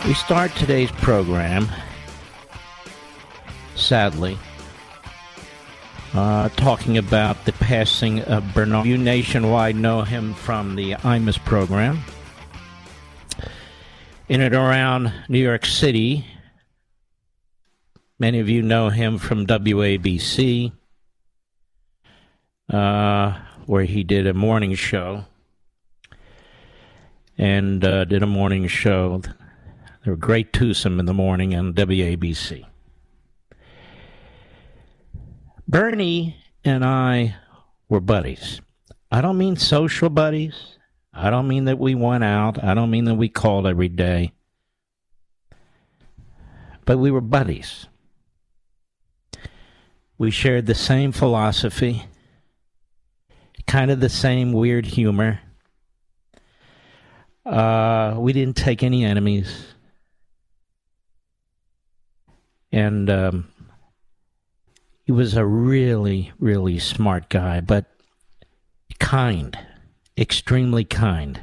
We start today's program, sadly, talking about the passing of Bernard. You nationwide know him from the Imus program. In and around New York City, many of you know him from WABC, where he did a morning show, and did a morning show. They were great twosome in the morning on WABC. Bernie and I were buddies. I don't mean social buddies. I don't mean that we went out. I don't mean that we called every day. But we were buddies. We shared the same philosophy, kind of the same weird humor. We didn't take any enemies. And he was a really, really smart guy, but kind, extremely kind.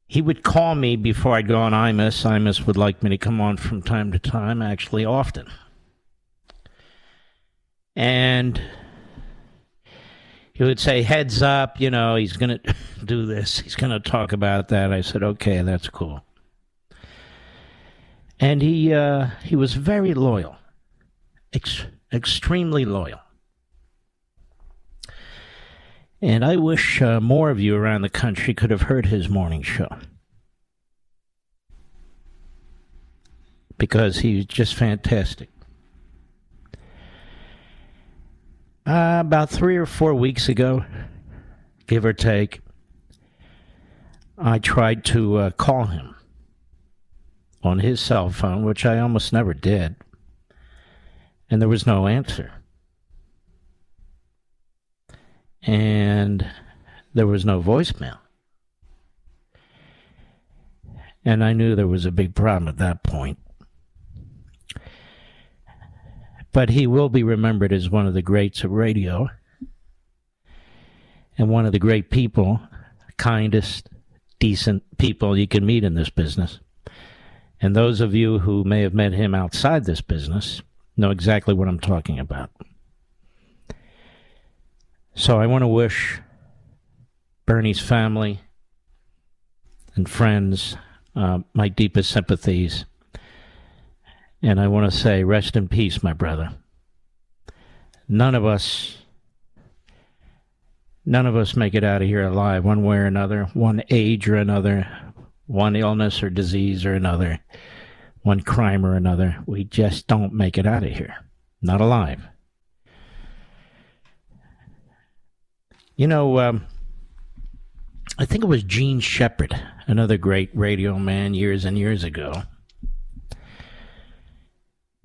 He would call me before I'd go on Imus. Imus would like me to come on from time to time, actually often. And he would say, heads up, you know, he's going to do this. He's going to talk about that. I said, okay, that's cool. And he was very loyal, extremely loyal. And I wish more of you around the country could have heard his morning show, because he's just fantastic. About 3 or 4 weeks ago, give or take, I tried to call him on his cell phone, which I almost never did, and there was no answer. And there was no voicemail. And I knew there was a big problem at that point. But he will be remembered as one of the greats of radio, and one of the great people, kindest, decent people you can meet in this business. And those of you who may have met him outside this business know exactly what I'm talking about. So I want to wish Bernie's family and friends my deepest sympathies. And I want to say, rest in peace, my brother. None of us make it out of here alive one way or another, one age or another, one illness or disease or another, one crime or another. We just don't make it out of here. Not alive. You know, I think it was Gene Shepard, another great radio man years and years ago,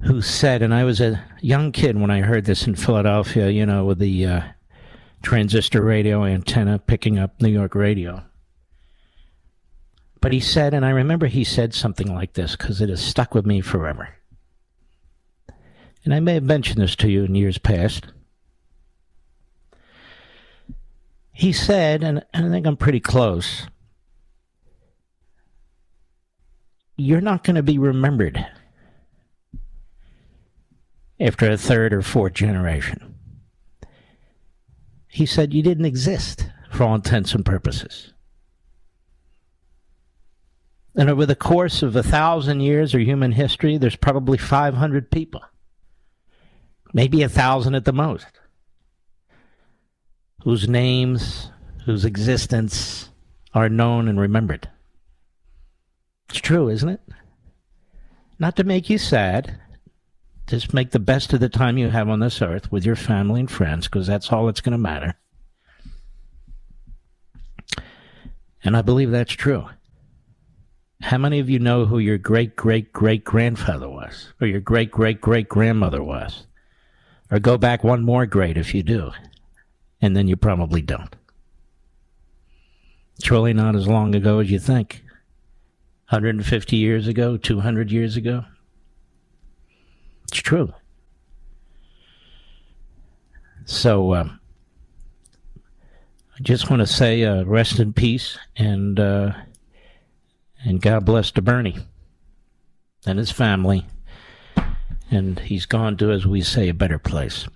who said, and I was a young kid when I heard this in Philadelphia, you know, with the transistor radio antenna picking up New York radio. But he said, and I remember he said something like this because it has stuck with me forever. And I may have mentioned this to you in years past. He said, and I think I'm pretty close, you're not going to be remembered after a third or fourth generation. He said you didn't exist for all intents and purposes. And over the course of 1,000 years of human history, there's probably 500 people, maybe 1,000 at the most, whose names, whose existence are known and remembered. It's true, isn't it? Not to make you sad, just make the best of the time you have on this earth with your family and friends, because that's all that's going to matter. And I believe that's true. How many of you know who your great-great-great-grandfather was, or your great-great-great-grandmother was? Or go back one more great if you do, and then you probably don't. It's really not as long ago as you think. 150 years ago, 200 years ago. It's true. So, I just want to say rest in peace, and And God bless to Bernie and his family. And he's gone to, as we say, a better place.